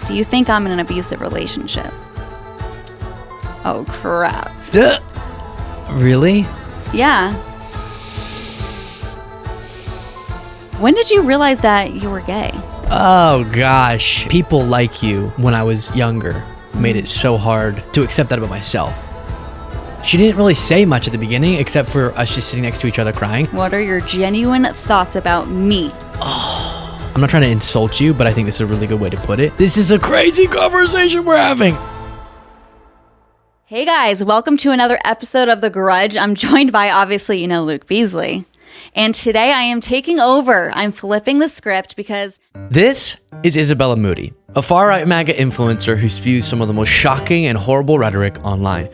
Do you think I'm in an abusive relationship? Oh, crap. Really? Yeah. When did you realize that you were gay? Oh, gosh. People like you when I was younger made it so hard to accept that about myself. She didn't really say much at the beginning, except for us just sitting next to each other crying. What are your genuine thoughts about me? I'm not trying to insult you, but I think this is a really good way to put it. This is a crazy conversation we're having. Hey guys, welcome to another episode of The Grudge. I'm joined by, obviously, Luke Beasley. And today I am taking over. I'm flipping the script because... This is Isabella Moody, a far-right MAGA influencer who spews some of the most shocking and horrible rhetoric online.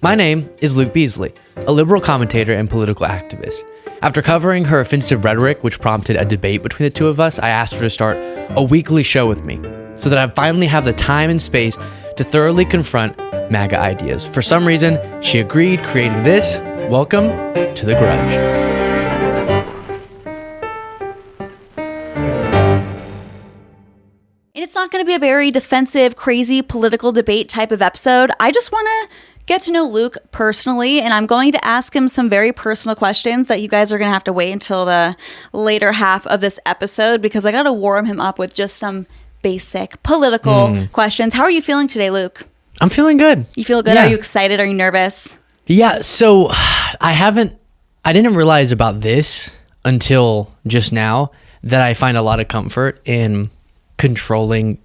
My name is Luke Beasley, a liberal commentator and political activist. After covering her offensive rhetoric, which prompted a debate between the two of us, I asked her to start a weekly show with me so that I finally have the time and space to thoroughly confront MAGA ideas. For some reason, she agreed, creating this. Welcome to The Grudge. And it's not going to be a very defensive, crazy political debate type of episode. I just want to get to know Luke personally, and I'm going to ask him some very personal questions that you guys are going to have to wait until the later half of this episode because I got to warm him up with just some basic political questions. How are you feeling today, Luke? I'm feeling good. You feel good? Yeah. Are you excited? Are you nervous? Yeah, so I didn't realize about this until just now that I find a lot of comfort in controlling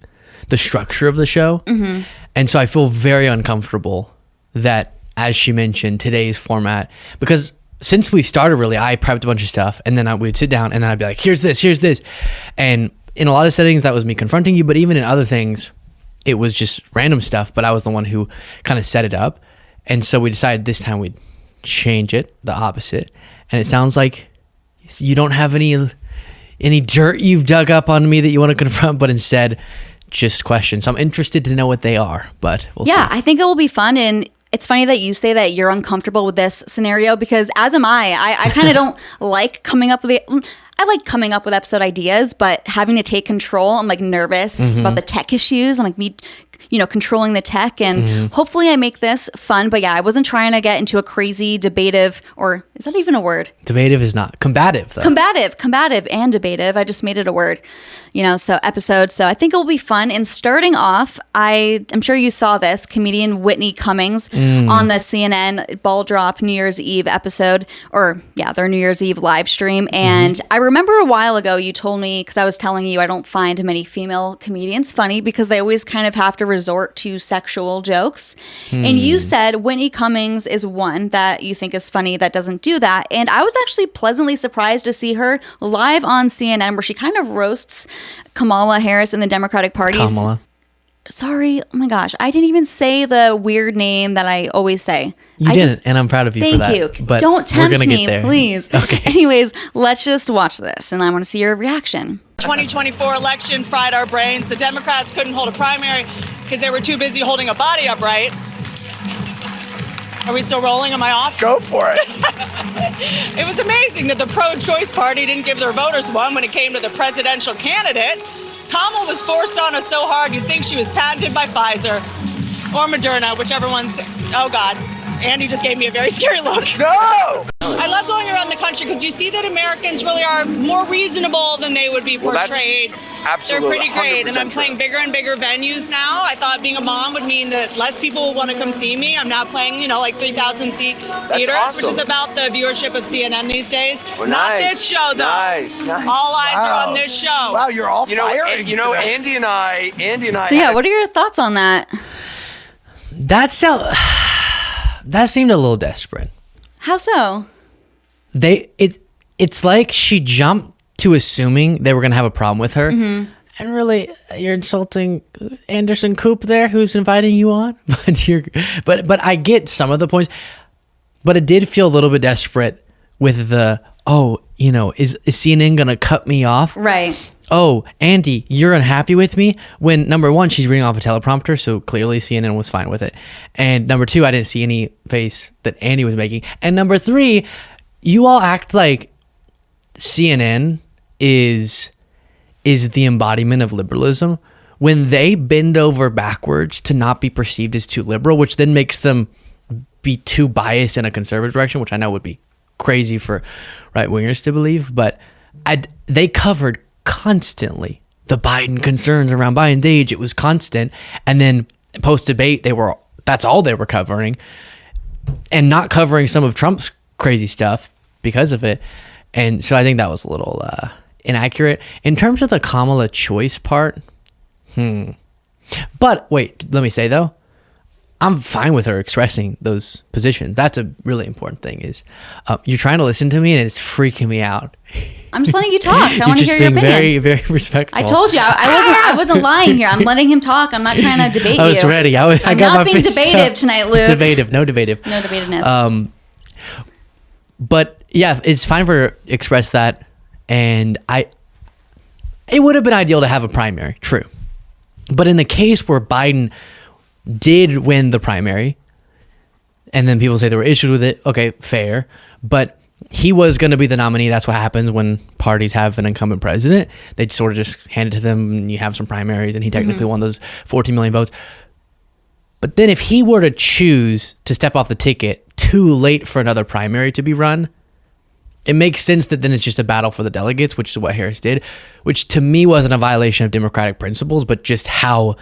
the structure of the show. Mm-hmm. And so I feel very uncomfortable that, as she mentioned, today's format, because since we started, really, I prepped a bunch of stuff and then we'd sit down and then I'd be like, here's this. And in a lot of settings, that was me confronting you, but even in other things, it was just random stuff, but I was the one who kind of set it up. And so we decided this time we'd change it, the opposite. And it sounds like you don't have any dirt you've dug up on me that you want to confront, but instead just questions. So I'm interested to know what they are, but we'll see. Yeah, I think it will be fun. And it's funny that you say that you're uncomfortable with this scenario because as am I. I kind of don't like coming up with it. I like coming up with episode ideas, but having to take control, I'm like nervous about the tech issues. I'm like controlling the tech, and hopefully I make this fun. But yeah, I wasn't trying to get into a crazy debative, or is that even a word? Debative is not. Combative, though. Combative and debative. I just made it a word, so episode. So I think it will be fun. And starting off, I'm sure you saw this, comedian Whitney Cummings on the CNN Ball Drop New Year's Eve episode, their New Year's Eve live stream. And I remember a while ago you told me, because I was telling you I don't find many female comedians funny because they always kind of have to resort to sexual jokes. And you said Whitney Cummings is one that you think is funny that doesn't do that. And I was actually pleasantly surprised to see her live on CNN where she kind of roasts Kamala Harris and the Democratic Party. Sorry, oh my gosh, I didn't even say the weird name that I always say. You didn't, and I'm proud of you for that. Thank you. But don't tempt me, there. Please. Okay. Anyways, let's just watch this, and I want to see your reaction. 2024 election fried our brains. The Democrats couldn't hold a primary because they were too busy holding a body upright. Are we still rolling? Am I off? Go for it. It was amazing that the pro-choice party didn't give their voters one when it came to the presidential candidate. Kamala was forced on us so hard you'd think she was patented by Pfizer or Moderna, whichever one's... Oh, God. Andy just gave me a very scary look. No! I love going around the country because you see that Americans really are more reasonable than they would be portrayed. Absolutely. They're pretty great, and I'm true. playing bigger and bigger venues now. I thought being a mom would mean that less people would want to come see me. I'm now playing, like 3,000 seat theaters, awesome. which is about the viewership of CNN these days. Well, Not nice. this show, though. Nice. All eyes are on this show. Wow, you're all firing. today. Andy and I. So yeah, what are your thoughts on that? That seemed a little desperate. How so? It's like she jumped to assuming they were going to have a problem with her. And really, you're insulting Anderson Coop there, who's inviting you on. But I get some of the points. But it did feel a little bit desperate with the, is CNN going to cut me off? Right. Oh, Andy, you're unhappy with me? When, number one, she's reading off a teleprompter, so clearly CNN was fine with it. And number two, I didn't see any face that Andy was making. And number three, you all act like CNN is the embodiment of liberalism, when they bend over backwards to not be perceived as too liberal, which then makes them be too biased in a conservative direction, which I know would be crazy for right-wingers to believe, but they covered constantly the Biden concerns around Biden's age. It was constant. And then post-debate, that's all they were covering, and not covering some of Trump's crazy stuff because of it. And so I think that was a little inaccurate. In terms of the Kamala choice part, but wait, let me say though, I'm fine with her expressing those positions. That's a really important thing is you're trying to listen to me and it's freaking me out. I'm just letting you talk. I want to hear your opinion. Very, very respectful. I told you I wasn't lying here. I'm letting him talk. I'm not trying to debate you. I was ready. I got not my being fist debative up. tonight, Luke. No debatedness. But yeah, it's fine for her to express that, and it would have been ideal to have a primary, true. But in the case where Biden did win the primary, and then people say there were issues with it, okay, fair, but he was going to be the nominee. That's what happens when parties have an incumbent president. They sort of just hand it to them, and you have some primaries, and he technically won those 14 million votes. But then if he were to choose to step off the ticket too late for another primary to be run, it makes sense that then it's just a battle for the delegates, which is what Harris did, which to me wasn't a violation of democratic principles, but just how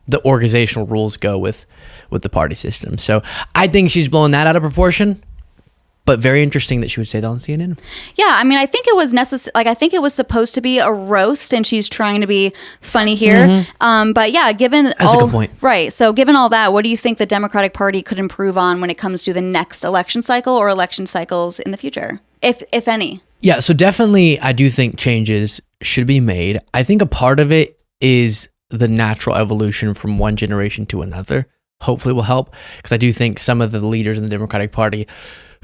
the organizational rules go with the party system. So I think she's blowing that out of proportion, but very interesting that she would say that on CNN. Yeah, I mean, I think it was necessary. Like, I think it was supposed to be a roast, and she's trying to be funny here. But yeah, given That's a good point. Right. So given all that, what do you think the Democratic Party could improve on when it comes to the next election cycle or election cycles in the future, if any? Yeah, so definitely I do think changes should be made. I think a part of it is the natural evolution from one generation to another. Hopefully will help, because I do think some of the leaders in the Democratic Party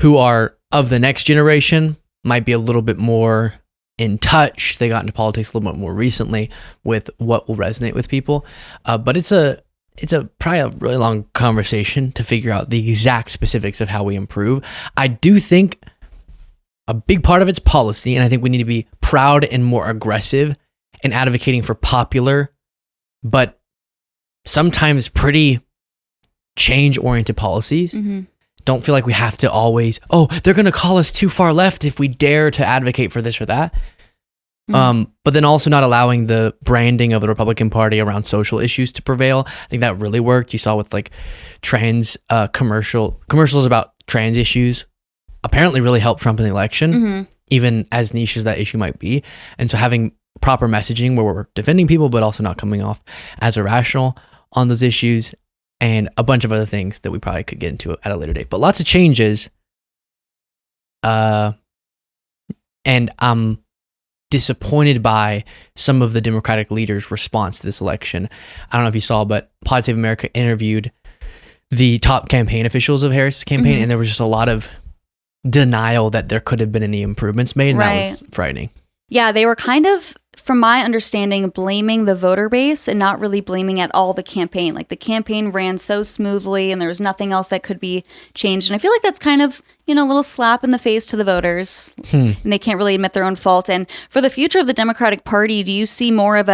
who are of the next generation might be a little bit more in touch. They got into politics a little bit more recently with what will resonate with people. But it's probably a really long conversation to figure out the exact specifics of how we improve. I do think a big part of it's policy, and I think we need to be proud and more aggressive in advocating for popular, but sometimes pretty change-oriented policies. Don't feel like we have to always, they're going to call us too far left if we dare to advocate for this or that. But then also not allowing the branding of the Republican Party around social issues to prevail. I think that really worked. You saw with like trans commercials about trans issues apparently really helped Trump in the election, even as niche as that issue might be. And so having proper messaging where we're defending people, but also not coming off as irrational on those issues, and a bunch of other things that we probably could get into at a later date. But lots of changes. And I'm disappointed by some of the Democratic leaders' response to this election. I don't know if you saw, but Pod Save America interviewed the top campaign officials of Harris' campaign, and there was just a lot of denial that there could have been any improvements made, and that was frightening. Yeah, they were kind of, from my understanding, blaming the voter base and not really blaming at all the campaign. Like, the campaign ran so smoothly and there was nothing else that could be changed. And I feel like that's kind of, a little slap in the face to the voters. And they can't really admit their own fault. And for the future of the Democratic Party, do you see more of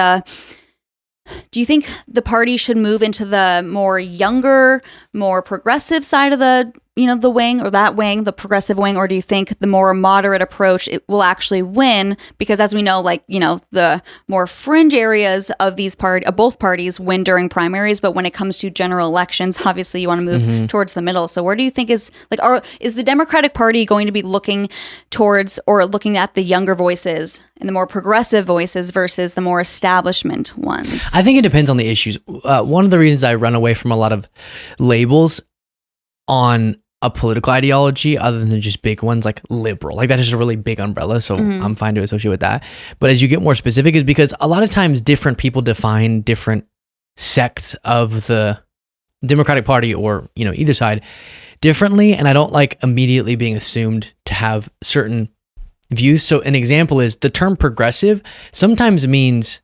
do you think the party should move into the more younger, more progressive side of the wing, or that wing, the progressive wing, or do you think the more moderate approach it will actually win? Because as we know, the more fringe areas of both parties win during primaries, but when it comes to general elections, obviously you want to move towards the middle. So where do you think is the Democratic Party going to be looking towards or looking at the younger voices and the more progressive voices versus the more establishment ones? I think it depends on the issues. One of the reasons I run away from a lot of labels on a political ideology other than just big ones like liberal, like that's just a really big umbrella, so I'm fine to associate with that. But as you get more specific, is because a lot of times different people define different sects of the Democratic Party or either side differently, and I don't like immediately being assumed to have certain views. So an example is the term progressive sometimes means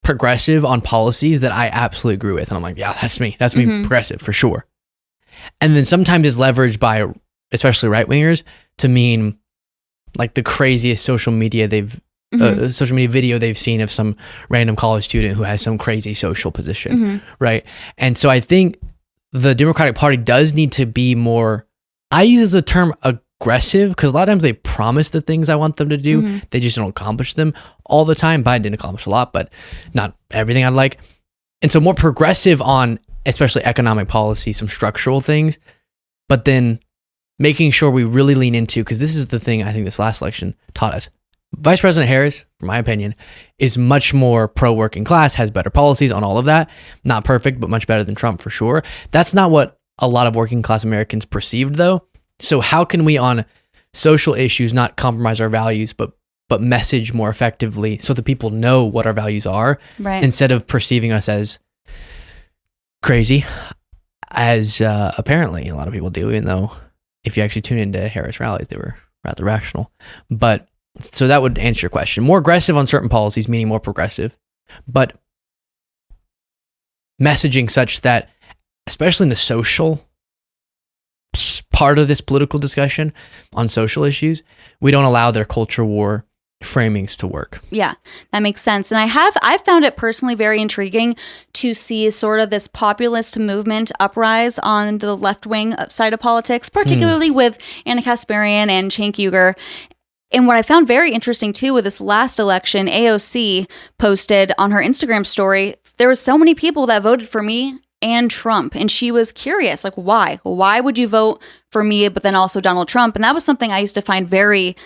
progressive on policies that I absolutely agree with, and I'm like, yeah, that's me progressive for sure. And then sometimes it's leveraged by, especially right-wingers, to mean like the craziest social media they've social media video they've seen of some random college student who has some crazy social position, right? And so I think the Democratic Party does need to be more, I use the term aggressive because a lot of times they promise the things I want them to do. They just don't accomplish them all the time. Biden didn't accomplish a lot, but not everything I'd like. And so more progressive on especially economic policy, some structural things, but then making sure we really lean into, because this is the thing I think this last election taught us. Vice President Harris, in my opinion, is much more pro-working class, has better policies on all of that. Not perfect, but much better than Trump for sure. That's not what a lot of working class Americans perceived though. So how can we on social issues not compromise our values, but message more effectively so that people know what our values are, instead of perceiving us as crazy, as apparently a lot of people do, even though if you actually tune into Harris rallies, they were rather rational. But so that would answer your question. More aggressive on certain policies, meaning more progressive, but messaging such that, especially in the social part of this political discussion on social issues, we don't allow their culture war framings to work. Yeah, that makes sense. And I've found it personally very intriguing to see sort of this populist movement uprise on the left-wing side of politics, particularly with Anna Kasparian and Cenk Uygur. And what I found very interesting too with this last election, AOC posted on her Instagram story, there was so many people that voted for me and Trump. And she was curious, like, why? Why would you vote for me, but then also Donald Trump? And that was something I used to find it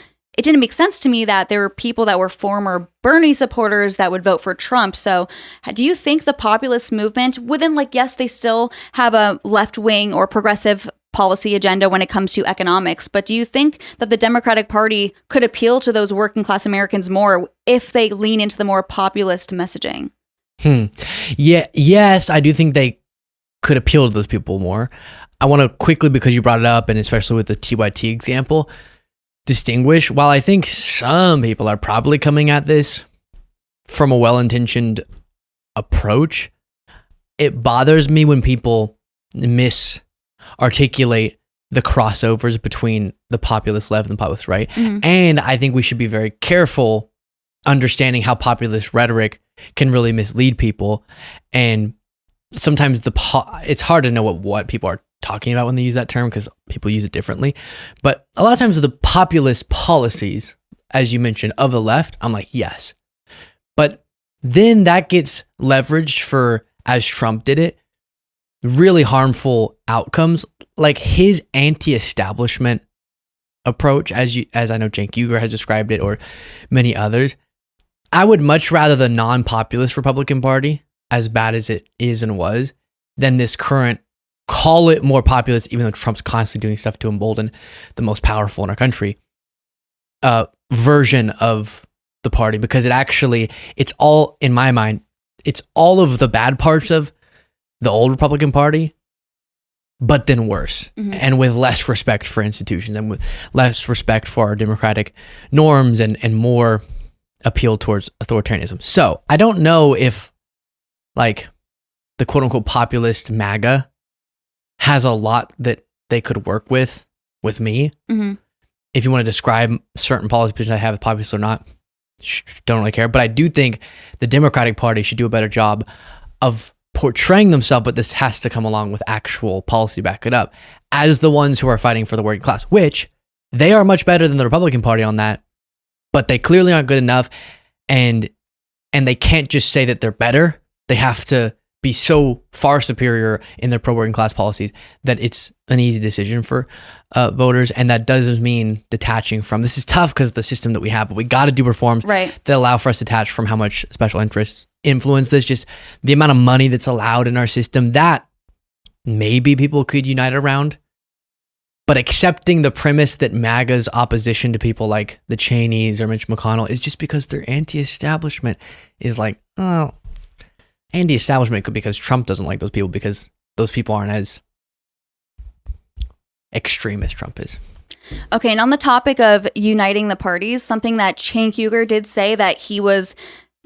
didn't make sense to me that there were people that were former Bernie supporters that would vote for Trump. So do you think the populist movement within, like, yes, they still have a left-wing or progressive policy agenda when it comes to economics, but do you think that the Democratic Party could appeal to those working class Americans more if they lean into the more populist messaging? Yeah, yes, I do think they could appeal to those people more. I want to quickly, because you brought it up, and especially with the TYT example, distinguish, while I think some people are probably coming at this from a well-intentioned approach, it bothers me when people misarticulate the crossovers between the populist left and the populist right. And I think we should be very careful understanding how populist rhetoric can really mislead people. And sometimes it's hard to know what people are talking about when they use that term because people use it differently. But a lot of times the populist policies, as you mentioned, of the left, I'm like, yes. But then that gets leveraged for, as Trump did it, really harmful outcomes, like his anti-establishment approach, as I know Cenk Uygur has described it, or many others. I would much rather the non-populist Republican Party, as bad as it is and was, than this current, call it more populist, even though Trump's constantly doing stuff to embolden the most powerful in our country, version of the party, because it's all, in my mind, it's all of the bad parts of the old Republican Party, but then worse, and with less respect for institutions and with less respect for our democratic norms and more appeal towards authoritarianism. So I don't know if, like, the quote unquote populist MAGA has a lot that they could work with me. If you want to describe certain policy positions I have as populist or not, don't really care. But I do think the Democratic Party should do a better job of portraying themselves, but this has to come along with actual policy to back it up, as the ones who are fighting for the working class, which they are much better than the Republican Party on that, but they clearly aren't good enough. And they can't just say that they're better. They have to be so far superior in their pro-working class policies that it's an easy decision for voters. And that doesn't mean detaching from, this is tough because the system that we have, but we got to do reforms that allow for us to detach from how much special interests influence this, just the amount of money that's allowed in our system that maybe people could unite around. But accepting the premise that MAGA's opposition to people like the Cheneys or Mitch McConnell is just because they're anti-establishment is like, oh, anti-establishment could be because Trump doesn't like those people, because those people aren't as extreme as Trump is. Okay, and on the topic of uniting the parties, something that Cenk Uygur did say that he was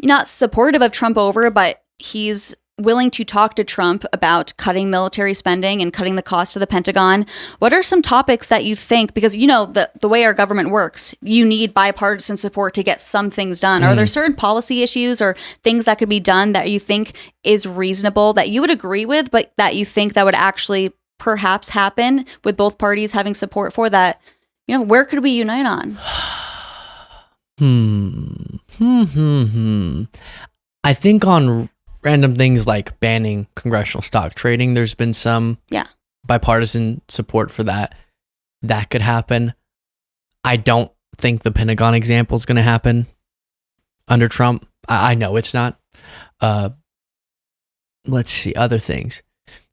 not supportive of Trump over, but he's willing to talk to Trump about cutting military spending and cutting the cost of the Pentagon. What are some topics that you think, because you know the way our government works, you need bipartisan support to get some things done. Are there certain policy issues or things that could be done that you think is reasonable, that you would agree with, but that you think that would actually perhaps happen with both parties having support for that? You know, where could we unite on? I think on random things like banning congressional stock trading, there's been some bipartisan support for that. That could happen. I don't think the Pentagon example is going to happen under Trump. I know it's not. Let's see, other things.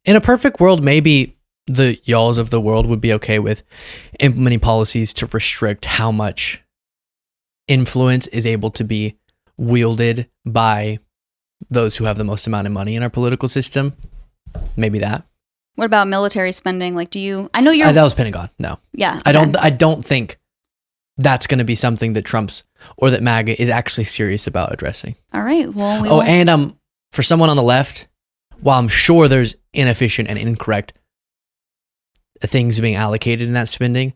In a perfect world, maybe the y'alls of the world would be okay with implementing policies to restrict how much influence is able to be wielded by those who have the most amount of money in our political system. Maybe that. What about military spending? Like, do you? I know you're. That was Pentagon. No. Yeah. I don't think that's going to be something that Trump's or that MAGA is actually serious about addressing. All right. Well. And for someone on the left, while I'm sure there's inefficient and incorrect things being allocated in that spending,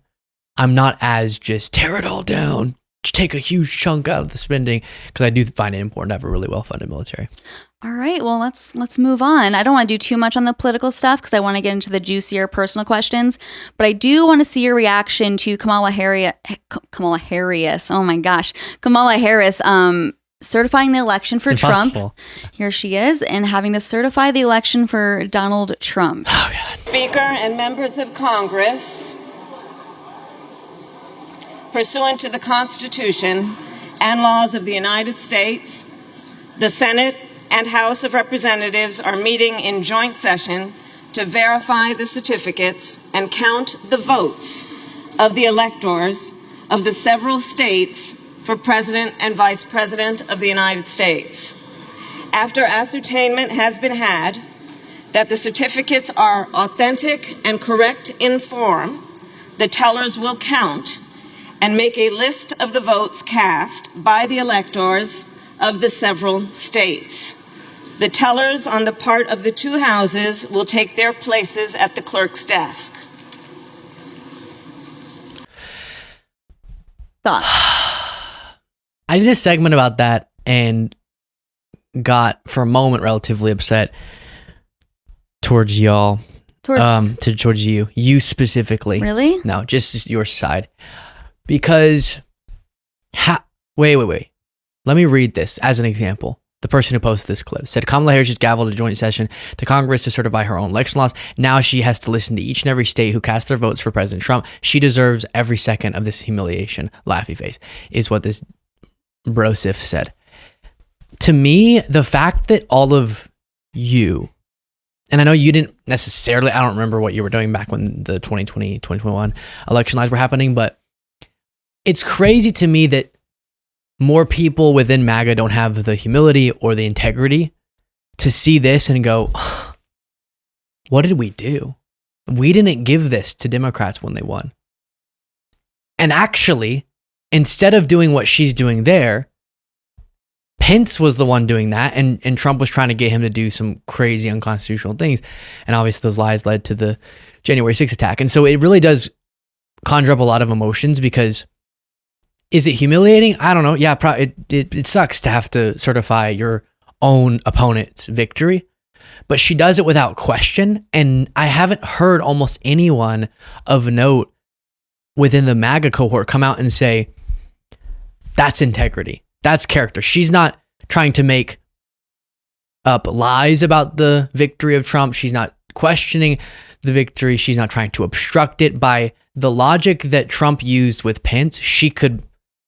I'm not as just tear it all down, just take a huge chunk out of the spending, because I do find it important to have a really well-funded military. All right, well, let's move on. I don't want to do too much on the political stuff because I want to get into the juicier personal questions, but I do want to see your reaction to Kamala Harris. Oh my gosh, Kamala Harris certifying the election for Trump. Here she is, and having to certify the election for Donald Trump. Oh God. Speaker and members of Congress, pursuant to the Constitution and laws of the United States, the Senate and House of Representatives are meeting in joint session to verify the certificates and count the votes of the electors of the several states for President and Vice President of the United States. After ascertainment has been had that the certificates are authentic and correct in form, the tellers will count and make a list of the votes cast by the electors of the several states. The tellers on the part of the two houses will take their places at the clerk's desk. Thoughts? I did a segment about that and got, for a moment, relatively upset towards y'all. Towards you specifically. Really? No, just your side. Because, wait. Let me read this as an example. The person who posted this clip said Kamala Harris just gavelled a joint session to Congress to certify her own election laws. Now she has to listen to each and every state who cast their votes for President Trump. She deserves every second of this humiliation. Laughy face is what this brosif said. To me, the fact that all of you, and I know you didn't necessarily, I don't remember what you were doing back when the 2020, 2021 election lies were happening, but it's crazy to me that more people within MAGA don't have the humility or the integrity to see this and go, what did we do? We didn't give this to Democrats when they won. And actually, instead of doing what she's doing there, Pence was the one doing that, and Trump was trying to get him to do some crazy unconstitutional things. And obviously those lies led to the January 6th attack. And so it really does conjure up a lot of emotions, because is it humiliating? I don't know. Yeah, it sucks to have to certify your own opponent's victory, but she does it without question. And I haven't heard almost anyone of note within the MAGA cohort come out and say, that's integrity. That's character. She's not trying to make up lies about the victory of Trump. She's not questioning the victory. She's not trying to obstruct it. By the logic that Trump used with Pence, she could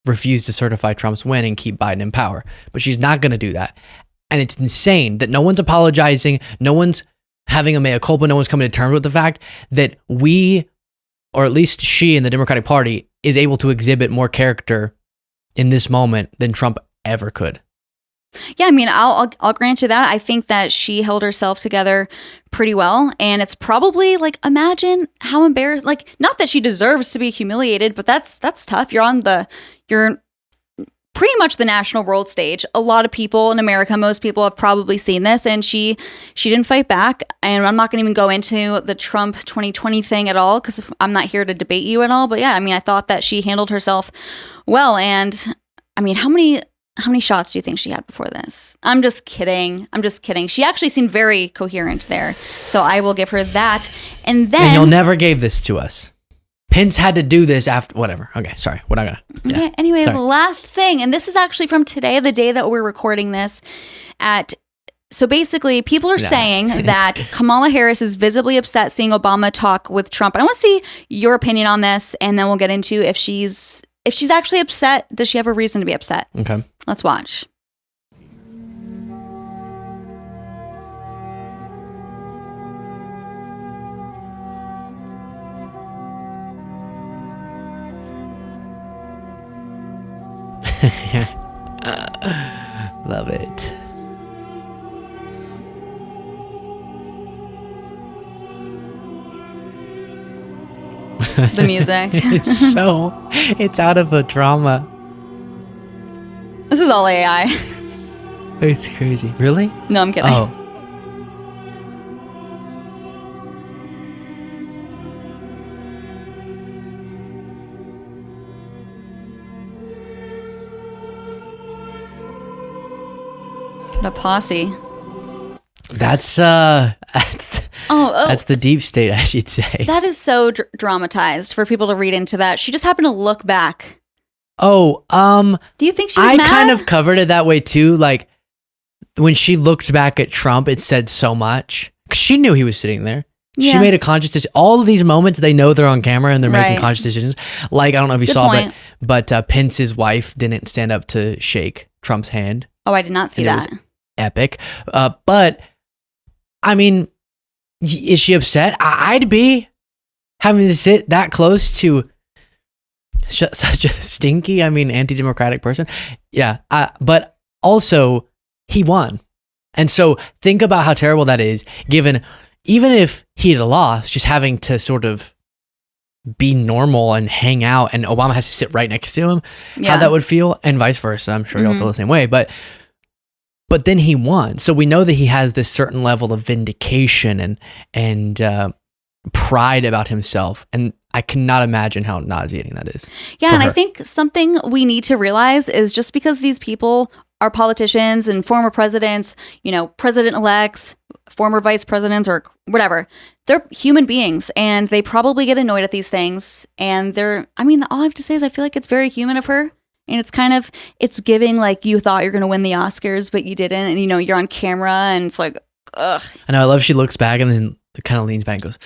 refuse to certify Trump's win and keep Biden in power. But she's not going to do that. And it's insane that no one's apologizing. No one's having a mea culpa. No one's coming to terms with the fact that we, or at least she in the Democratic Party, is able to exhibit more character in this moment than Trump ever could. Yeah, I mean, I'll grant you that. I think that she held herself together pretty well, and it's probably like, imagine how embarrassed. Like, not that she deserves to be humiliated, but that's tough. You're pretty much the national world stage. A lot of people in America, most people have probably seen this, and she didn't fight back. And I'm not going to even go into the Trump 2020 thing at all because I'm not here to debate you at all. But yeah, I mean, I thought that she handled herself well. And I mean, how many shots do you think she had before this? I'm just kidding. She actually seemed very coherent there. So I will give her that. And you'll never gave this to us. Pence had to do this after, whatever. Okay, sorry. We're not gonna. Yeah. Okay, anyways, Sorry. last thing, and this is actually from today, the day that we're recording this so basically, people are saying that Kamala Harris is visibly upset seeing Obama talk with Trump. And I want to see your opinion on this, and then we'll get into if she's actually upset. Does she have a reason to be upset? Okay. Let's watch. Love it. The music. It's out of a drama. This is all AI. It's crazy. Really? No, I'm kidding. Oh. What a posse. That's the deep state, I should say. That is so dramatized for people to read into that. She just happened to look back. Oh, do you think she was mad? I kind of covered it that way too. Like when she looked back at Trump, it said so much. 'Cause she knew he was sitting there. Yeah. She made a conscious decision. All of these moments, they know they're on camera and they're making conscious decisions. Like, I don't know if you saw, but Pence's wife didn't stand up to shake Trump's hand. Oh, I did not see that. It was epic. But I mean, is she upset? I'd be having to sit that close to such a stinky, anti-democratic person. Yeah. But also he won. And so think about how terrible that is, given even if he had lost, just having to sort of be normal and hang out, and Obama has to sit right next to him, how that would feel, and vice versa. I'm sure you'll feel the same way. But then he won. So we know that he has this certain level of vindication and pride about himself. And I cannot imagine how nauseating that is. Yeah, and I think something we need to realize is just because these people are politicians and former presidents, president-elects, former vice presidents, or whatever, they're human beings, and they probably get annoyed at these things. And all I have to say is I feel like it's very human of her. And it's giving like you thought you're going to win the Oscars, but you didn't. And, you're on camera and it's like, ugh. I know. I love she looks back and then kind of leans back and goes,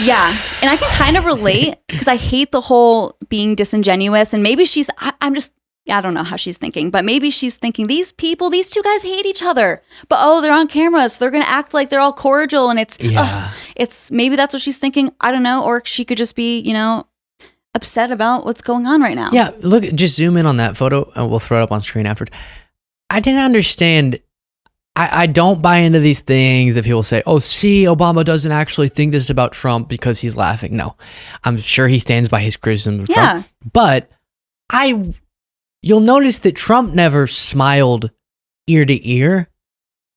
yeah. And I can kind of relate because I hate the whole being disingenuous. And maybe I don't know how she's thinking, but maybe she's thinking these two guys hate each other, but they're on camera, so they're going to act like they're all cordial. And it's maybe that's what she's thinking. I don't know. Or she could just be, upset about what's going on right now. Yeah, look, just zoom in on that photo and we'll throw it up on screen afterward. I didn't understand. I don't buy into these things that people say, oh, see, Obama doesn't actually think this about Trump because he's laughing. No, I'm sure he stands by his criticism of Trump. But you'll notice that Trump never smiled ear to ear.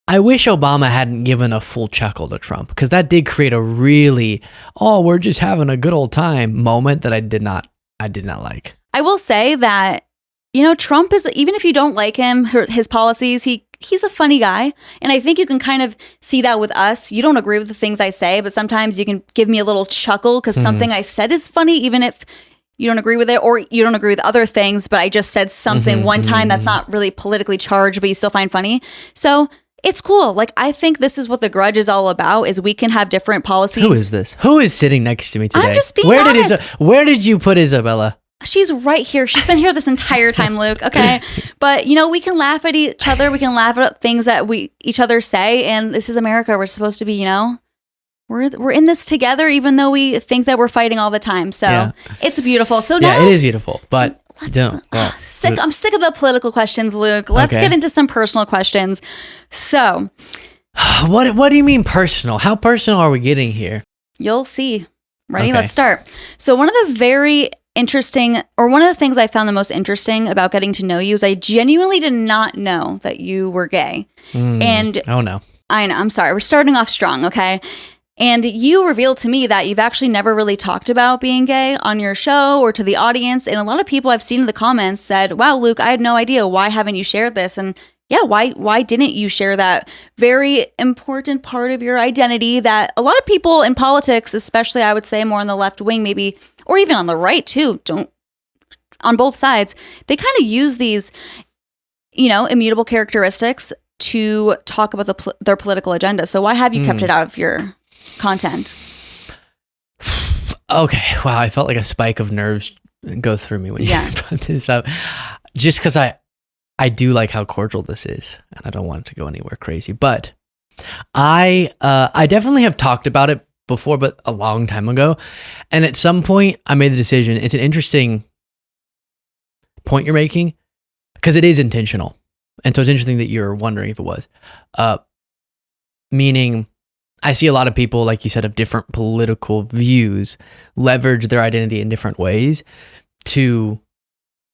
I wish Obama hadn't given a full chuckle to Trump, because that did create a really, we're just having a good old time moment that I did not like. I will say that, Trump is, even if you don't like him, his policies, he's a funny guy. And I think you can kind of see that with us. You don't agree with the things I say, but sometimes you can give me a little chuckle because something I said is funny, even if you don't agree with it, or you don't agree with other things, but I just said something one time that's not really politically charged, but you still find funny. So it's cool. Like, I think this is what the Grudge is all about, is we can have different policies. Who is this? Who is sitting next to me today? I'm just being honest. Where did you put Isabella? She's right here. She's been here this entire time, Luke. Okay. But, we can laugh at each other. We can laugh at things that each other say. And this is America. We're supposed to be, we're in this together, even though we think that we're fighting all the time. So it's beautiful. So now, it is beautiful. But I'm sick of the political questions, Luke. Let's get into some personal questions. So, what do you mean personal? How personal are we getting here? You'll see. Ready? Okay. Let's start. So one of the very interesting, or one of the things I found the most interesting about getting to know you is I genuinely did not know that you were gay. And oh no. I know, I'm sorry. We're starting off strong, okay? And you revealed to me that you've actually never really talked about being gay on your show or to the audience. And a lot of people I've seen in the comments said, wow, Luke, I had no idea. Why haven't you shared this? And yeah, why didn't you share that very important part of your identity that a lot of people in politics, especially I would say more on the left wing maybe, or even on the right too, on both sides, they kind of use these, immutable characteristics to talk about their political agenda. So why have you kept it out of your content? Okay, wow, I felt like a spike of nerves go through me when you brought this up. Just because I do like how cordial this is, and I don't want it to go anywhere crazy. But I definitely have talked about it before, but a long time ago. And at some point, I made the decision. It's an interesting point you're making because it is intentional. And so it's interesting that you're wondering if it was. Meaning, I see a lot of people, like you said, of different political views leverage their identity in different ways to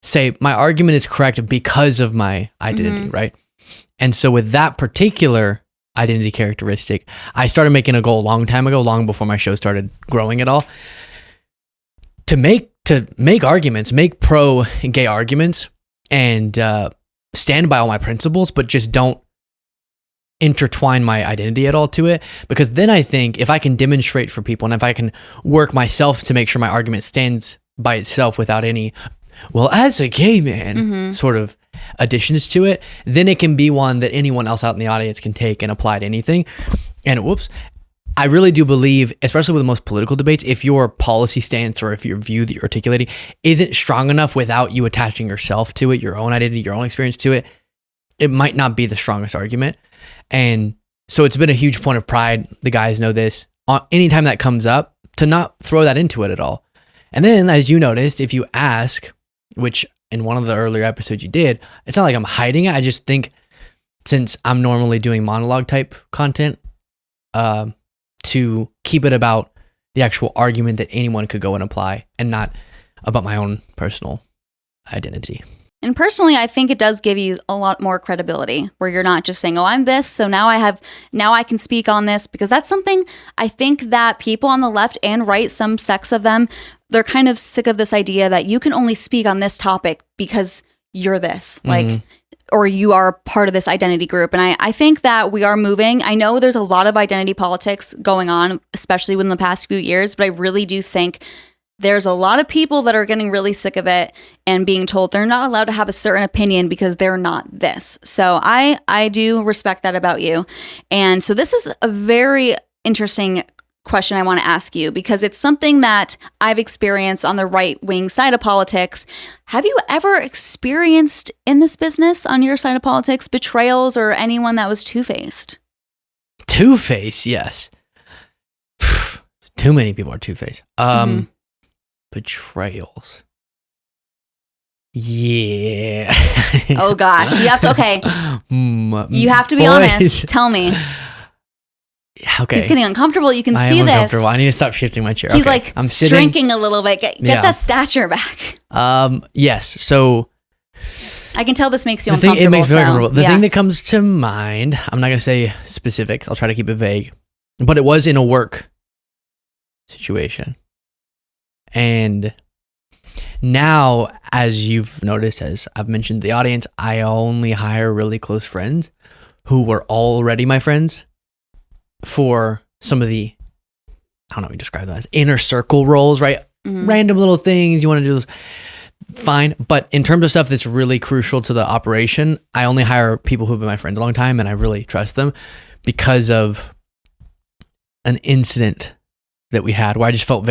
say, my argument is correct because of my identity, right? And so with that particular identity characteristic, I started making a goal a long time ago, long before my show started growing at all, to make arguments, make pro-gay arguments, and stand by all my principles, but just don't intertwine my identity at all to it. Because then I think if I can demonstrate for people and if I can work myself to make sure my argument stands by itself without any, well, as a gay man sort of additions to it, then it can be one that anyone else out in the audience can take and apply to anything. And I really do believe, especially with the most political debates, if your policy stance or if your view that you're articulating isn't strong enough without you attaching yourself to it, your own identity, your own experience to it, it might not be the strongest argument. And so it's been a huge point of pride. The guys know this. Anytime that comes up, to not throw that into it at all. And then, as you noticed, if you ask, which in one of the earlier episodes you did, it's not like I'm hiding it. I just think since I'm normally doing monologue type content, to keep it about the actual argument that anyone could go and apply and not about my own personal identity. And personally, I think it does give you a lot more credibility where you're not just saying, oh, I'm this, so now I can speak on this, because that's something I think that people on the left and right, some sects of them, they're kind of sick of this idea that you can only speak on this topic because you're this, or you are part of this identity group. And I think that we are moving. I know there's a lot of identity politics going on, especially within the past few years, but I really do think there's a lot of people that are getting really sick of it and being told they're not allowed to have a certain opinion because they're not this. So I do respect that about you. And so this is a very interesting question I want to ask you, because it's something that I've experienced on the right wing side of politics. Have you ever experienced in this business on your side of politics betrayals or anyone that was two-faced? Two-faced, yes. Too many people are two-faced. Betrayals. Yeah. Oh gosh, you have to. Okay, you have to be honest. Tell me. Okay. He's getting uncomfortable. You can I see am this. Uncomfortable. I need to stop shifting my chair. He's okay. like I'm shrinking a little bit. Get that stature back. Yes. So I can tell this makes you uncomfortable. It makes me uncomfortable. The thing that comes to mind, I'm not going to say specifics. I'll try to keep it vague, but it was in a work situation. And now, as you've noticed, as I've mentioned to the audience, I only hire really close friends who were already my friends for some of the, I don't know what you describe them as, inner circle roles, right? Random little things you want to do, fine. But in terms of stuff that's really crucial to the operation, I only hire people who've been my friends a long time, and I really trust them because of an incident that we had where I just felt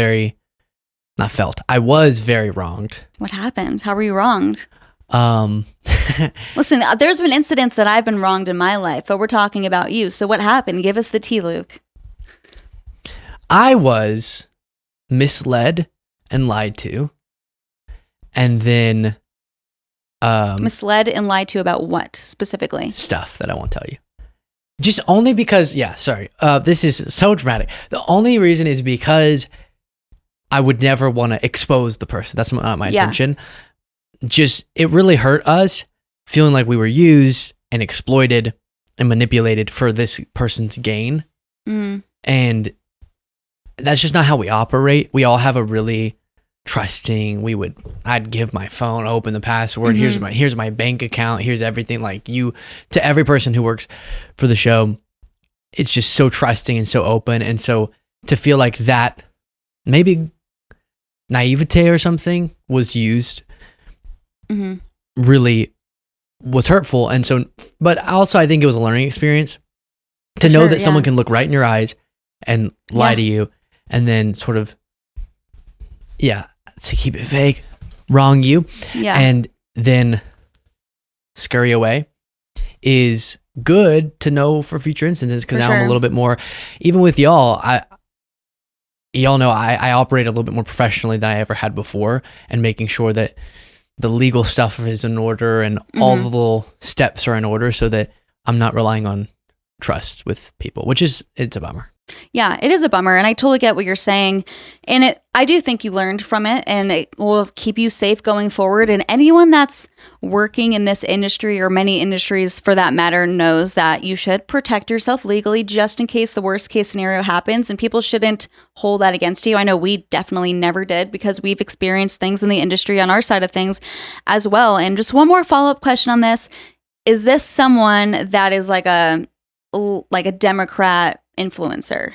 I was very wronged. What happened? How were you wronged? Listen, there's been incidents that I've been wronged in my life, but we're talking about you. So what happened? Give us the tea, Luke. I was misled and lied to. And then misled and lied to about what specifically? Stuff that I won't tell you. Just only because, this is so dramatic. The only reason is because I would never want to expose the person. That's not my Yeah. intention. Just, it really hurt us feeling like we were used and exploited and manipulated for this person's gain. Mm. And that's just not how we operate. We all have a really trusting, I'd give my phone, open the password, here's my bank account, here's everything, like you, to every person who works for the show. It's just so trusting and so open. And so to feel like that maybe naivete or something was used really was hurtful. And so, but also I think it was a learning experience to know that someone can look right in your eyes and lie to you, and then sort of, to keep it vague, wrong you, and then scurry away is good to know for future instances, because now I'm a little bit more, even with y'all, y'all know I operate a little bit more professionally than I ever had before, and making sure that the legal stuff is in order and all the little steps are in order, so that I'm not relying on trust with people, it's a bummer. Yeah, it is a bummer, and I totally get what you're saying. And I do think you learned from it, and it will keep you safe going forward. And anyone that's working in this industry, or many industries for that matter, knows that you should protect yourself legally just in case the worst case scenario happens, and people shouldn't hold that against you. I know we definitely never did, because we've experienced things in the industry on our side of things as well. And just one more follow-up question on this. Is this someone that is like a Democrat influencer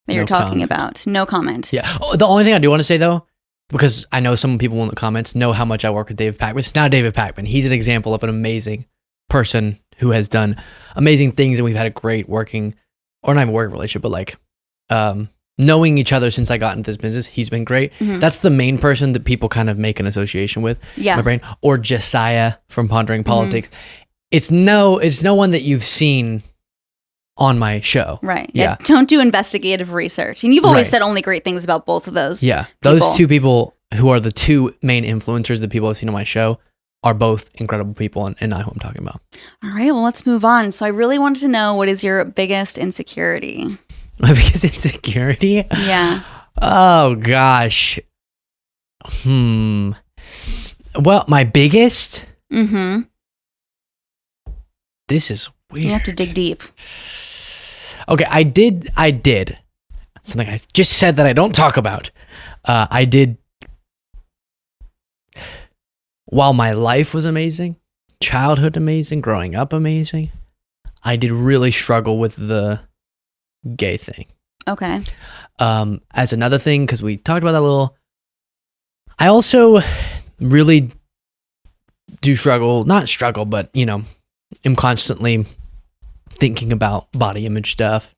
that you're talking about? No comment. Yeah. Oh, the only thing I do want to say, though, because I know some people in the comments know how much I work with David Pakman. It's not David Pakman. He's an example of an amazing person who has done amazing things, and we've had a great working, or not even working relationship, but like knowing each other since I got into this business. He's been great. That's the main person that people kind of make an association with. My brain. Or Josiah from Pondering Politics. It's no one that you've seen on my show. Right. Yeah. Don't do investigative research. And you've always said only great things about both of those. Yeah. Those two people, who are the two main influencers that people have seen on my show, are both incredible people, and not who I'm talking about. All right. Well, let's move on. So I really wanted to know, what is your biggest insecurity? My biggest insecurity? Yeah. Oh, gosh. Well, my biggest? This is weird. You have to dig deep. Okay, I did something I just said that I don't talk about. I did, while my life was amazing, childhood amazing, growing up amazing, I did really struggle with the gay thing. Okay. As another thing, because we talked about that a little, I also really do not struggle, but, am constantly thinking about body image stuff,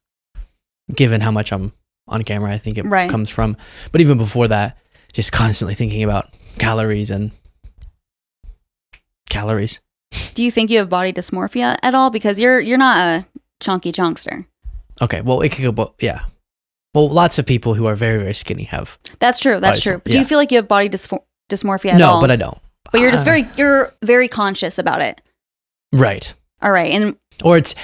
given how much I'm on camera. I think it comes from, but even before that, just constantly thinking about calories. Do you think you have body dysmorphia at all? Because you're not a chunky chunkster. Okay, well, it could go, yeah. Well, lots of people who are very, very skinny have. That's true. But do you feel like you have body dysmorphia at all? No, but I don't. But you're just you're very conscious about it. Right. All right. Or it's,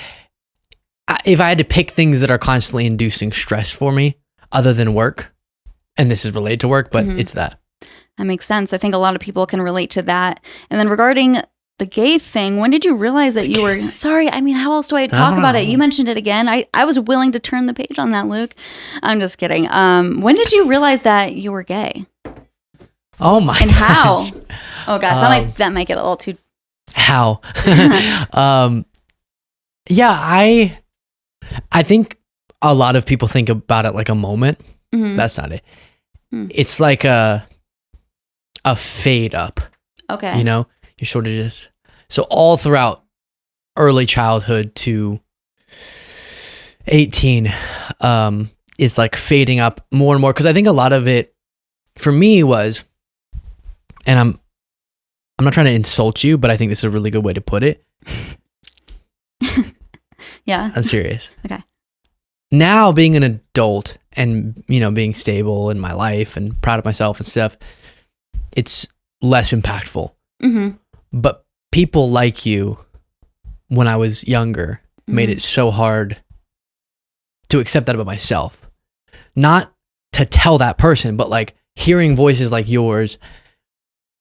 if I had to pick things that are constantly inducing stress for me, other than work, and this is related to work, but it's that. That makes sense. I think a lot of people can relate to that. And then regarding the gay thing, when did you realize that you were, sorry, I mean, how else do I talk about it? You mentioned it again. I was willing to turn the page on that, Luke. I'm just kidding. When did you realize that you were gay? Oh my And how? Oh gosh, that might get a little too. How? Yeah, I think a lot of people think about it like a moment. That's not it. It's like a fade up. Okay. You're sort of just, so all throughout early childhood to 18 is like fading up more and more, because I think a lot of it for me was, and I'm not trying to insult you, but I think this is a really good way to put it. Yeah. I'm serious. Okay. Now, being an adult and, being stable in my life and proud of myself and stuff, it's less impactful. But people like you, when I was younger, made it so hard to accept that about myself. Not to tell that person, but like hearing voices like yours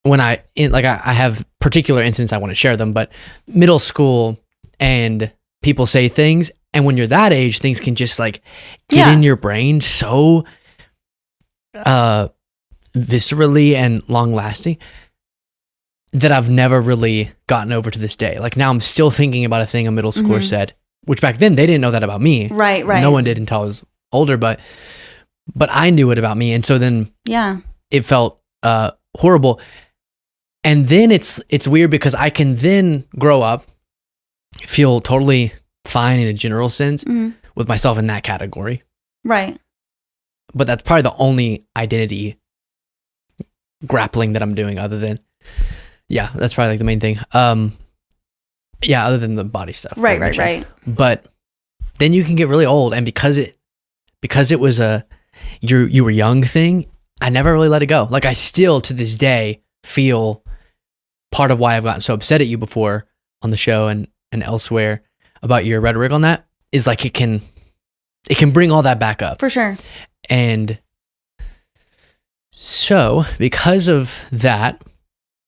when I have particular instances I want to share them, but middle school and people say things, and when you're that age, things can just like get in your brain so viscerally and long lasting that I've never really gotten over to this day. Like now I'm still thinking about a thing a middle schooler said, which back then they didn't know that about me. Right. No one did until I was older, but I knew it about me. And so then it felt horrible. And then it's weird because I can then grow up, feel totally fine in a general sense with myself in that category. Right. But that's probably the only identity grappling that I'm doing other than, that's probably like the main thing. Other than the body stuff. Right. But then you can get really old, and because it was a you were young thing, I never really let it go. Like I still to this day feel part of why I've gotten so upset at you before on the show and elsewhere about your rhetoric on that is like it can bring all that back up. For sure. And so because of that,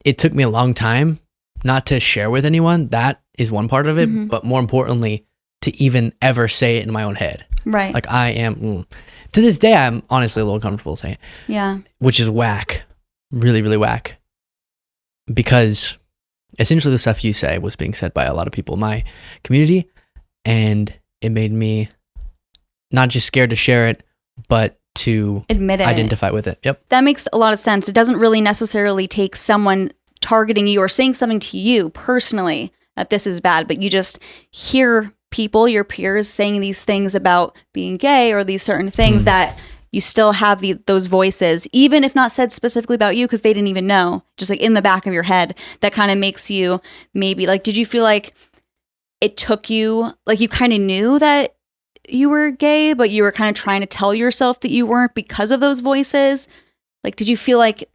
it took me a long time not to share with anyone. That is one part of it, but more importantly, to even ever say it in my own head. Right. Like I am, to this day, I'm honestly a little comfortable saying it. Yeah. Which is whack. Really, really whack. Because essentially the stuff you say was being said by a lot of people in my community, and it made me not just scared to share it, but to admit it, identify with it. Yep. That makes a lot of sense. It doesn't really necessarily take someone targeting you or saying something to you personally that this is bad, but you just hear people, your peers, saying these things about being gay or these certain things that you still have those voices, even if not said specifically about you because they didn't even know, just like in the back of your head, that kind of makes you maybe like, did you feel like it took you, like you kind of knew that you were gay, but you were kind of trying to tell yourself that you weren't because of those voices? Like, did you feel like,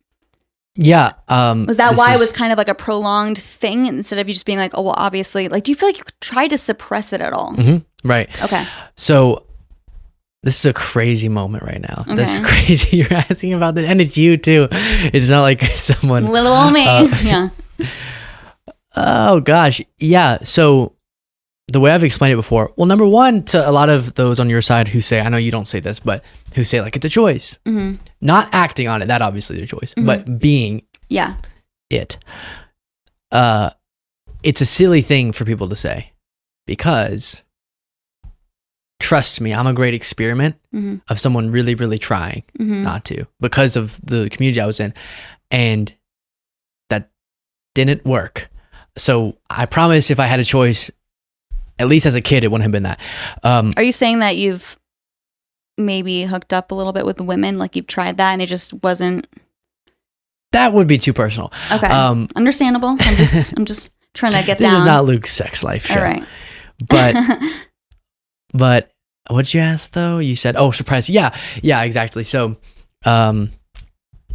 was that why it was kind of like a prolonged thing instead of you just being like, oh, well, obviously, like, do you feel like you tried to suppress it at all? Right. Okay. So this is a crazy moment right now. Okay. That's crazy. You're asking about this, and it's you too. It's not like someone. Little old me. Yeah. Oh gosh. Yeah. So the way I've explained it before, well, number one, to a lot of those on your side who say, I know you don't say this, but who say like it's a choice, not acting on it. That obviously is a choice, but being it. It's a silly thing for people to say because trust me, I'm a great experiment of someone really, really trying not to because of the community I was in, and that didn't work. So I promise if I had a choice, at least as a kid, it wouldn't have been that. Are you saying that you've maybe hooked up a little bit with women, like you've tried that and it just wasn't? That would be too personal. Okay, understandable. I'm just trying to get this down. This is not Luke's sex life show. All right. But what'd you ask though? You said, oh, surprise. Yeah, exactly. So to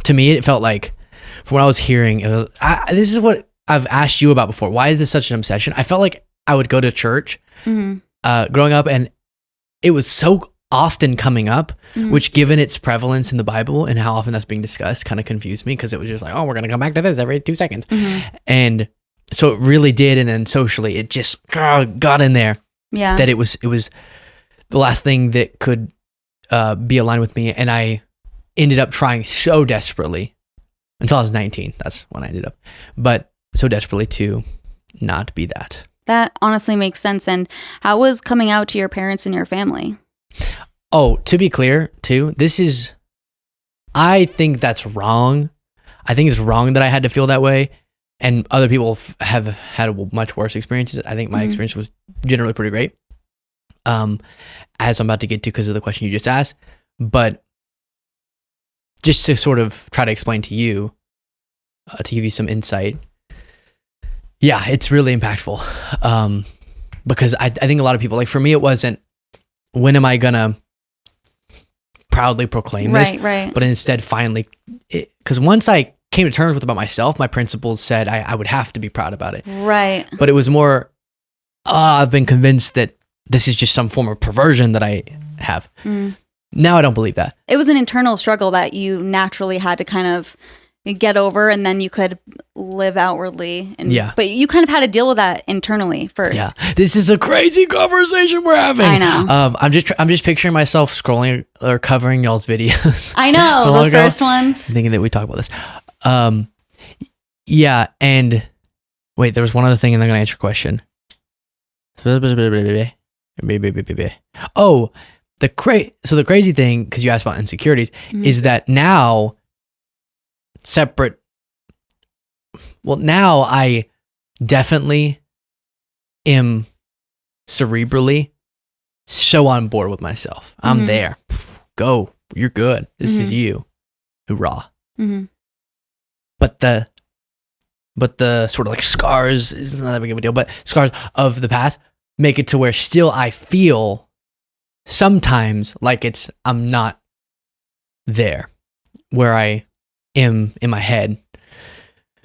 me, it felt like from what I was hearing, it was, this is what I've asked you about before. Why is this such an obsession? I felt like I would go to church growing up, and it was so often coming up, which given its prevalence in the Bible and how often that's being discussed kind of confused me because it was just like, oh, we're going to come back to this every 2 seconds. And so it really did. And then socially, it just got in there that it was the last thing that could be aligned with me. And I ended up trying so desperately until I was 19. That's when I ended up, but so desperately to not be that. That honestly makes sense. And how was coming out to your parents and your family? Oh, to be clear, too, I think that's wrong. I think it's wrong that I had to feel that way. And other people have had much worse experiences. I think my experience was generally pretty great. As I'm about to get to because of the question you just asked. But just to sort of try to explain to you, to give you some insight. Yeah, it's really impactful. Because I think a lot of people, like for me, it wasn't, when am I gonna proudly proclaim this? Right. But instead, finally, because once I came to terms with about myself, my principles said I would have to be proud about it. Right. But it was more, I've been convinced that this is just some form of perversion that I have. Now I don't believe that. It was an internal struggle that you naturally had to kind of get over, and then you could live outwardly. And, Yeah. But you kind of had to deal with that internally first. Yeah. This is a crazy conversation we're having. I know. I'm just picturing myself scrolling or covering y'all's videos. I know, So long those ago, first ones. thinking that we talk about this. Yeah, and wait, there was one other thing, and I'm gonna answer your question. Oh, the crazy thing, because you asked about insecurities, is that now now I definitely am cerebrally so on board with myself. I'm there. Go. You're good. This is you. Hoorah. But the sort of like scars is not that big of a deal, but scars of the past make it to where still I feel sometimes like I'm not there where I am in my head,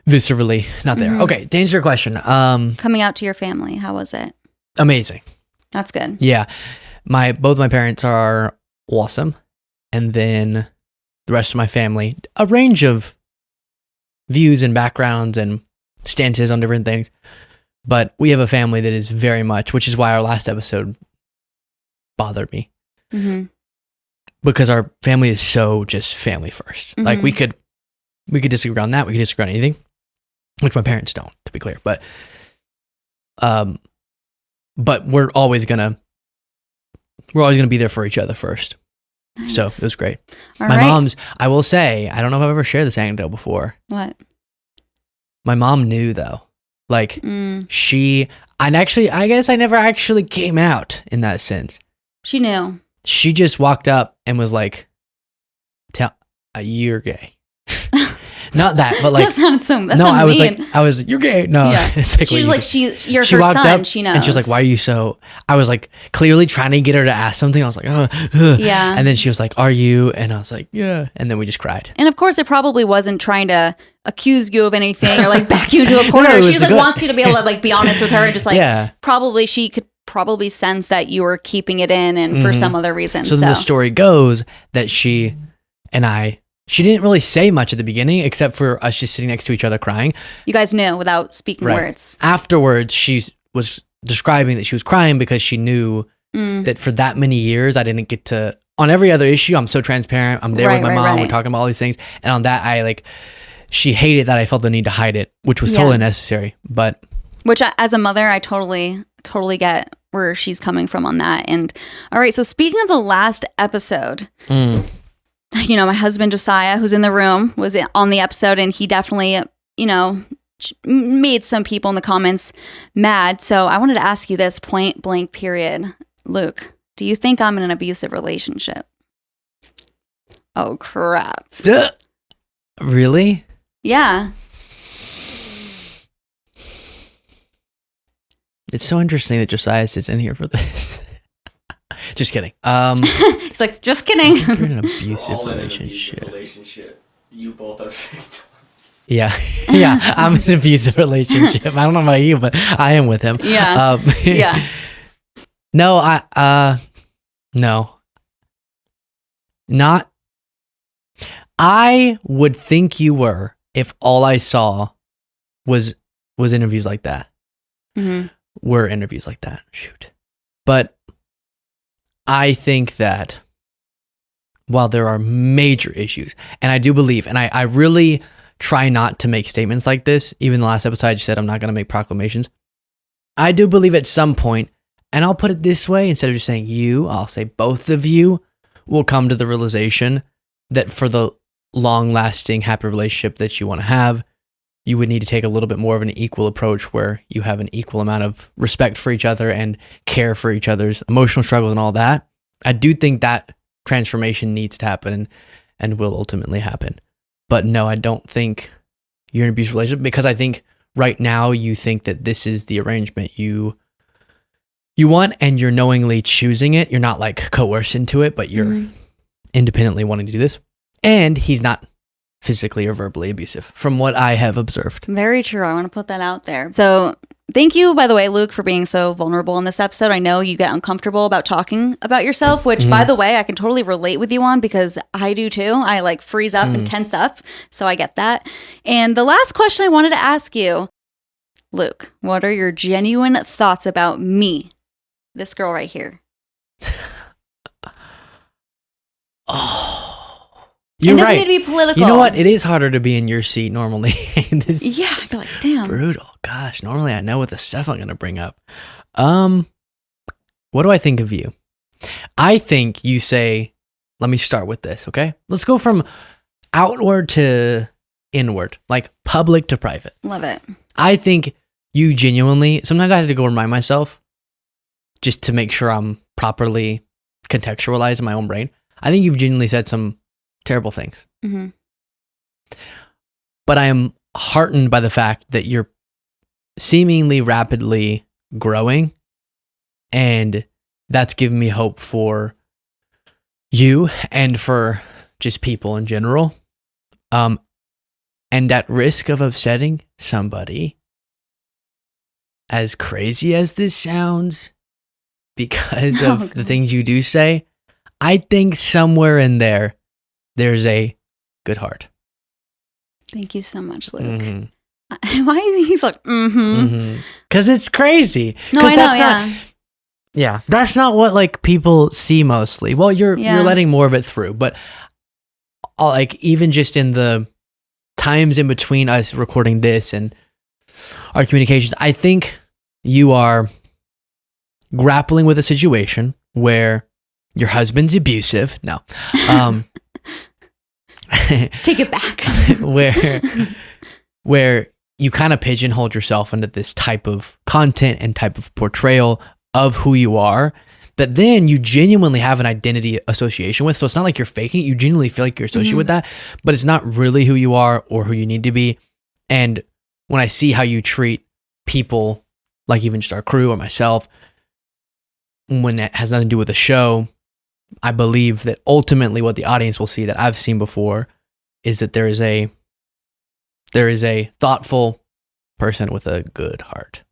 viscerally not there. Okay, to answer your question, Coming out to your family, how was it? amazing. That's good. Yeah, both my parents are awesome, and then the rest of my family, a range of views and backgrounds and stances on different things, but we have a family that is very much, which is why our last episode bothered me, because our family is so just family first. Like we could disagree on that, we could disagree on anything, which my parents don't, to be clear, but we're always gonna be there for each other first. Nice. So it was great. All My right. mom's, I will say, I don't know if I've ever shared this anecdote before. What? My mom knew though. Like I guess I never actually came out in that sense. She knew. She just walked up and was like, you're gay. Not that, but like, That sounded so. That's no, so I was mean. like, you're gay. No, Yeah. it's like, She's like, you're she her walked son. up She knows. and she was like, why are you so, I was like clearly trying to get her to ask something. I was like, Yeah. And then she was like, are you? And I was like, yeah. And then we just cried. And of course, it probably wasn't trying to accuse you of anything or like back you into a corner. No, it She was just like good. wants you to be able to like be honest with her and just like Yeah. probably she could probably sense that you were keeping it in and for some other reason. So then the story goes that she didn't really say much at the beginning except for us just sitting next to each other crying. You guys knew without speaking Right. words. Afterwards, she was describing that she was crying because she knew that for that many years, I didn't get to, on every other issue, I'm so transparent. I'm there with my mom. We're talking about all these things. And on that, she hated that I felt the need to hide it, which was totally necessary. But Which as a mother, I totally get where she's coming from on that. And all right, so speaking of the last episode, you know, my husband Josiah, who's in the room, was on the episode, and he definitely, you know, made some people in the comments mad. So I wanted to ask you this point blank period. Luke, do you think I'm in an abusive relationship? Oh, crap. really? Yeah. It's so interesting that Josiah sits in here for this. Just kidding. He's like, just kidding. You're in an abusive All in an relationship. abusive relationship. You both are victims. Yeah. Yeah. I'm in an abusive relationship. I don't know about you, but I am with him. Yeah. Yeah. No, no. Not. I would think you were if all I saw was interviews like that. Were interviews like that. Shoot. But I think that while there are major issues, and I do believe, and I really try not to make statements like this, even the last episode I just said I'm not going to make proclamations. I do believe at some point, and I'll put it this way, instead of just saying you, I'll say both of you will come to the realization that for the long-lasting, happy relationship that you want to have, you would need to take a little bit more of an equal approach where you have an equal amount of respect for each other and care for each other's emotional struggles and all that. I do think that transformation needs to happen and will ultimately happen. But no, I don't think you're in an abusive relationship, because I think right now you think that this is the arrangement you want and you're knowingly choosing it. You're not like coerced into it, but you're independently wanting to do this. And he's not physically or verbally abusive from what I have observed. Very true. I want to put that out there. So thank you, by the way, Luke, for being so vulnerable in this episode. I know you get uncomfortable about talking about yourself, which, by the way, I can totally relate with you on because I do too. I like freeze up and tense up. So I get that. And the last question I wanted to ask you, Luke, what are your genuine thoughts about me? This girl right here. You're it doesn't right. need to be political. You know what? It is harder to be in your seat normally. This Yeah, you're like, damn. brutal. Gosh, normally I know what the stuff I'm going to bring up. What do I think of you? I think you say, let me start with this, okay? Let's go from outward to inward, like public to private. Love it. I think you genuinely, sometimes I have to go remind myself just to make sure I'm properly contextualized in my own brain. I think you've genuinely said some terrible things. Mm-hmm. But I am heartened by the fact that you're seemingly rapidly growing, and that's given me hope for you and for just people in general. And at risk of upsetting somebody, as crazy as this sounds, because of the things you do say, I think somewhere in there, there's a good heart. Thank you so much, Luke. Mm-hmm. Why he's like, Because it's crazy. No, I know, that's not, yeah, that's not what like people see mostly. Well, you're letting more of it through, but like even just in the times in between us recording this and our communications, I think you are grappling with a situation where your husband's abusive. No. Take it back. where you kind of pigeonhole yourself into this type of content and type of portrayal of who you are that then you genuinely have an identity association with. So it's not like you're faking it. You genuinely feel like you're associated with that, but it's not really who you are or who you need to be. And when I see how you treat people, like even just our crew or myself, when it has nothing to do with the show, I believe that ultimately what the audience will see that I've seen before is that there is a thoughtful person with a good heart.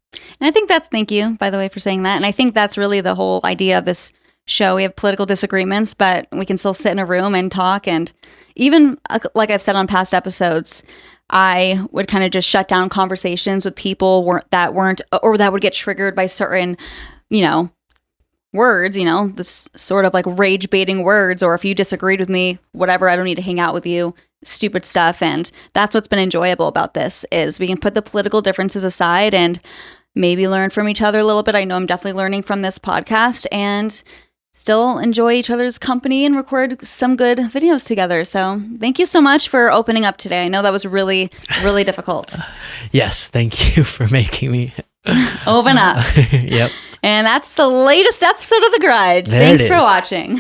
And I think thank you, by the way, for saying that. And I think that's really the whole idea of this show. We have political disagreements, but we can still sit in a room and talk. And even like I've said on past episodes, I would kind of just shut down conversations with people that would get triggered by certain, words, this sort of like rage baiting words, or if you disagreed with me, whatever, I don't need to hang out with you, stupid stuff. And that's what's been enjoyable about this is we can put the political differences aside and maybe learn from each other a little bit. I know I'm definitely learning from this podcast and still enjoy each other's company and record some good videos together. So thank you so much for opening up today. I know that was really, really difficult. Yes. Thank you for making me open up. Yep. And that's the latest episode of The Grudge. There Thanks it for is. watching.